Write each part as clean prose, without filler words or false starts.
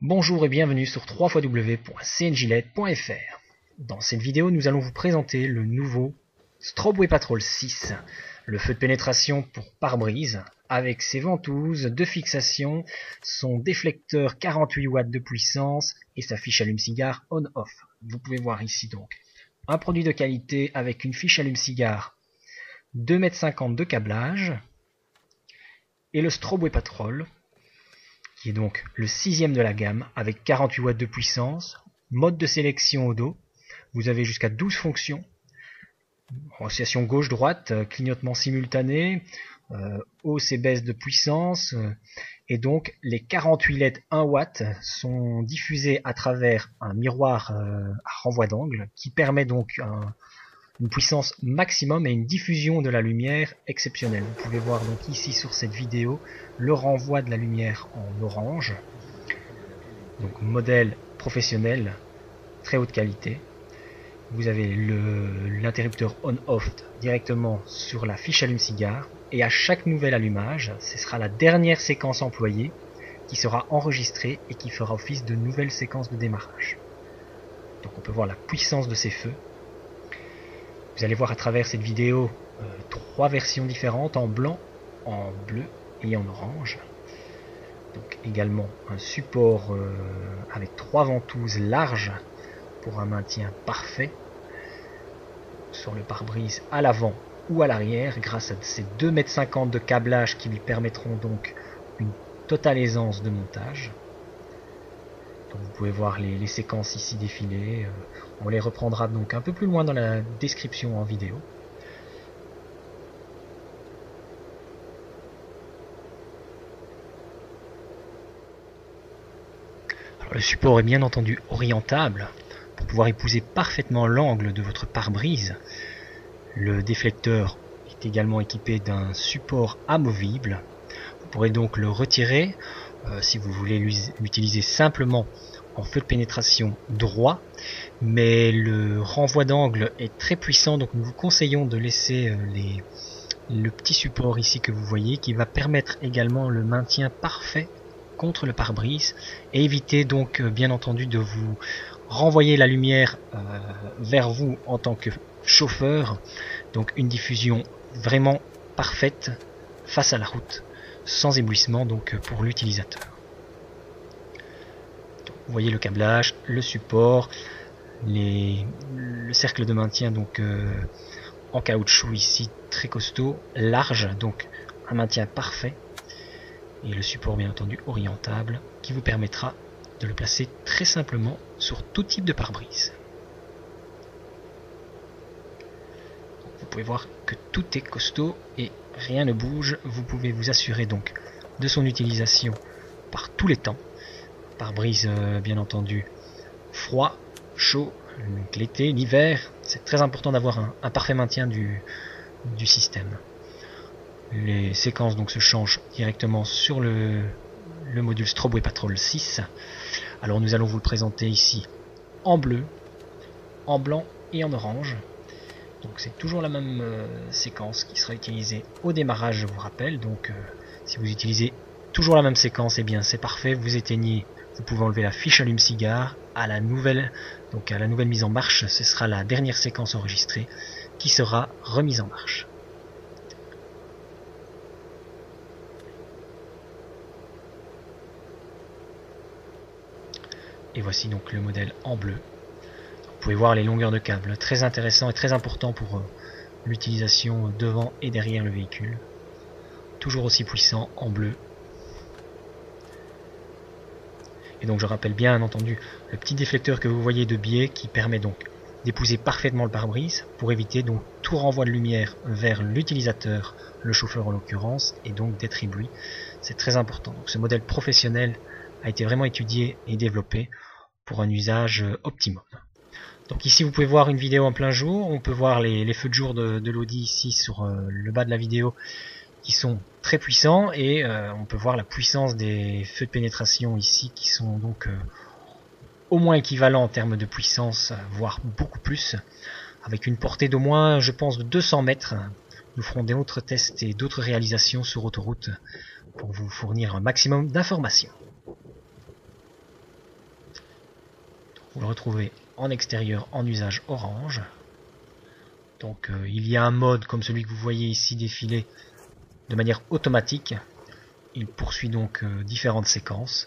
Bonjour et bienvenue sur www.cnglet.fr. Dans cette vidéo, nous allons vous présenter le nouveau Strobe Wave Patrol 6, le feu de pénétration pour pare-brise, avec ses ventouses de fixation, son déflecteur 48 watts de puissance et sa fiche allume-cigare on-off. Vous pouvez voir ici donc un produit de qualité avec une fiche allume-cigare 2,50 m de câblage et le Strobe Wave Patrol, qui est donc le 6e de la gamme, avec 48 watts de puissance, mode de sélection au dos, vous avez jusqu'à 12 fonctions, oscillation gauche-droite, clignotement simultané, hausse et baisse de puissance, et donc les 48 LED 1 watt sont diffusés à travers un miroir à renvoi d'angle, qui permet donc une puissance maximum et une diffusion de la lumière exceptionnelle. Vous pouvez voir donc ici sur cette vidéo le renvoi de la lumière en orange. Donc modèle professionnel, très haute qualité. Vous avez l'interrupteur on-off directement sur la fiche allume-cigare et à chaque nouvel allumage, ce sera la dernière séquence employée qui sera enregistrée et qui fera office de nouvelle séquence de démarrage. Donc on peut voir la puissance de ces feux. Vous allez voir à travers cette vidéo trois versions différentes, en blanc, en bleu et en orange. Donc également un support avec trois ventouses larges pour un maintien parfait sur le pare-brise à l'avant ou à l'arrière grâce à ces 2,50 m de câblage qui lui permettront donc une totale aisance de montage. Donc vous pouvez voir les séquences ici défiler, on les reprendra donc un peu plus loin dans la description en vidéo. Alors, le support est bien entendu orientable pour pouvoir épouser parfaitement l'angle de votre pare-brise. Le déflecteur est également équipé d'un support amovible. Vous pourrez donc le retirer si vous voulez l'utiliser simplement en feu de pénétration droit, mais le renvoi d'angle est très puissant, donc nous vous conseillons de laisser le petit support ici que vous voyez, qui va permettre également le maintien parfait contre le pare-brise et éviter donc bien entendu de vous renvoyer la lumière vers vous en tant que chauffeur, donc une diffusion vraiment parfaite face à la route, sans éblouissement donc pour l'utilisateur. Vous voyez le câblage, le support, le cercle de maintien donc en caoutchouc ici très costaud, large, donc un maintien parfait, et le support bien entendu orientable qui vous permettra de le placer très simplement sur tout type de pare-brise. Vous pouvez voir que tout est costaud et rien ne bouge. Vous pouvez vous assurer donc de son utilisation par tous les temps. Pare-brise bien entendu froid, chaud, l'été, l'hiver, c'est très important d'avoir un parfait maintien du système. Les séquences donc se changent directement sur le module Strobe Wave Patrol 6. Alors nous allons vous le présenter ici en bleu, en blanc et en orange. Donc c'est toujours la même séquence qui sera utilisée au démarrage, je vous rappelle. Donc si vous utilisez toujours la même séquence, et bien c'est parfait, vous éteignez. Vous pouvez enlever la fiche allume-cigare à la nouvelle mise en marche. Ce sera la dernière séquence enregistrée qui sera remise en marche. Et voici donc le modèle en bleu. Vous pouvez voir les longueurs de câble, très intéressant et très important pour l'utilisation devant et derrière le véhicule. Toujours aussi puissant en bleu. Et donc je rappelle bien entendu le petit déflecteur que vous voyez de biais qui permet donc d'épouser parfaitement le pare-brise pour éviter donc tout renvoi de lumière vers l'utilisateur, le chauffeur en l'occurrence, et donc d'être ébloui. C'est très important. Donc ce modèle professionnel a été vraiment étudié et développé pour un usage optimum. Donc ici vous pouvez voir une vidéo en plein jour, on peut voir les feux de jour de l'Audi ici sur le bas de la vidéo qui sont très puissants, et on peut voir la puissance des feux de pénétration ici qui sont donc au moins équivalents en termes de puissance, voire beaucoup plus, avec une portée d'au moins je pense de 200 mètres. Nous ferons d'autres tests et d'autres réalisations sur autoroute pour vous fournir un maximum d'informations. Vous le retrouvez en extérieur en usage orange. Donc il y a un mode comme celui que vous voyez ici défiler de manière automatique. Il poursuit donc différentes séquences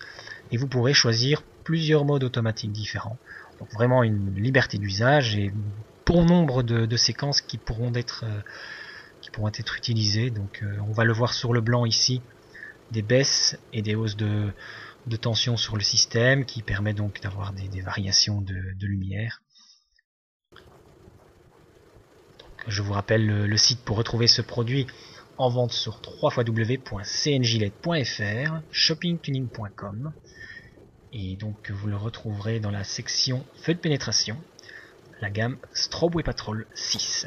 et vous pourrez choisir plusieurs modes automatiques différents. Donc vraiment une liberté d'usage et bon nombre de séquences qui pourront être utilisées. Donc on va le voir sur le blanc ici, des baisses et des hausses de tension sur le système qui permet donc d'avoir des variations de lumière. Donc, je vous rappelle le site pour retrouver ce produit en vente sur www.cnglet.fr, shoppingtuning.com, et donc vous le retrouverez dans la section feu de pénétration, la gamme Strobe Wave Patrol 6.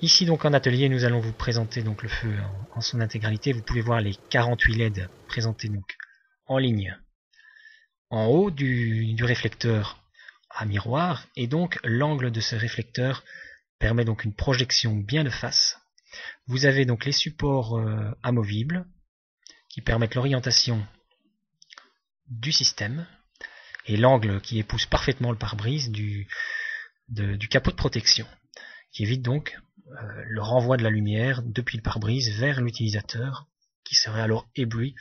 Ici donc en atelier, nous allons vous présenter donc le feu en son intégralité. Vous pouvez voir les 48 LED présentés donc en ligne en haut du réflecteur à miroir, et donc l'angle de ce réflecteur permet donc une projection bien de face. Vous avez donc les supports amovibles qui permettent l'orientation du système et l'angle qui épouse parfaitement le pare-brise du capot de protection, qui évite donc le renvoi de la lumière depuis le pare-brise vers l'utilisateur qui serait alors ébloui.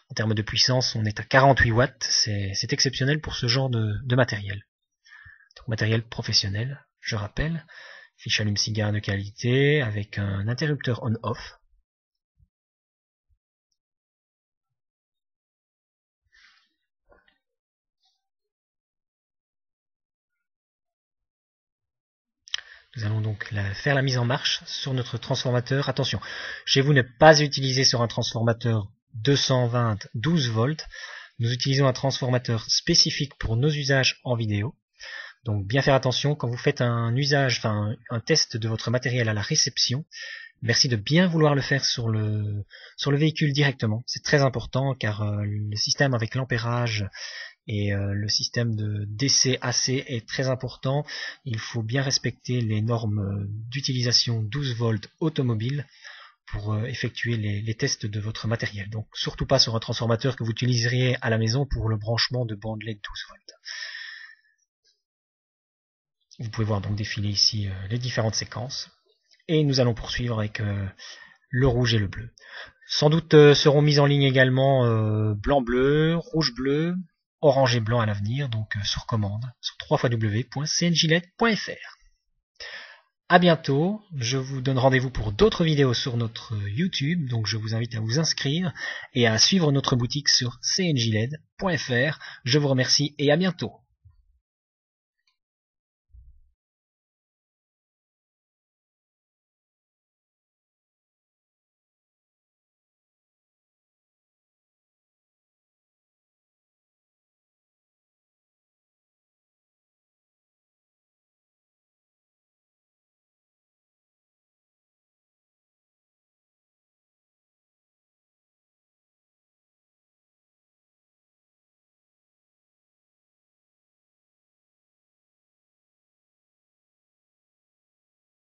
En termes de puissance, on est à 48 watts, c'est exceptionnel pour ce genre de matériel. Donc matériel professionnel, je rappelle, fiche allume-cigare de qualité avec un interrupteur on-off. Nous allons donc faire la mise en marche sur notre transformateur. Attention, chez vous ne pas utiliser sur un transformateur 220 12 volts. Nous utilisons un transformateur spécifique pour nos usages en vidéo. Donc bien faire attention quand vous faites un test de votre matériel à la réception. Merci de bien vouloir le faire sur le véhicule directement. C'est très important car le système avec l'ampérage et le système de DC-AC est très important. Il faut bien respecter les normes d'utilisation 12 volts automobile pour effectuer les tests de votre matériel. Donc surtout pas sur un transformateur que vous utiliseriez à la maison pour le branchement de bande LED 12 volts. Vous pouvez voir donc défiler ici les différentes séquences. Et nous allons poursuivre avec le rouge et le bleu. Sans doute seront mises en ligne également blanc-bleu, rouge-bleu, orange et blanc à l'avenir, donc sur commande, sur www.cnglet.fr. A bientôt, je vous donne rendez-vous pour d'autres vidéos sur notre YouTube, donc je vous invite à vous inscrire et à suivre notre boutique sur cnglet.fr. Je vous remercie et à bientôt.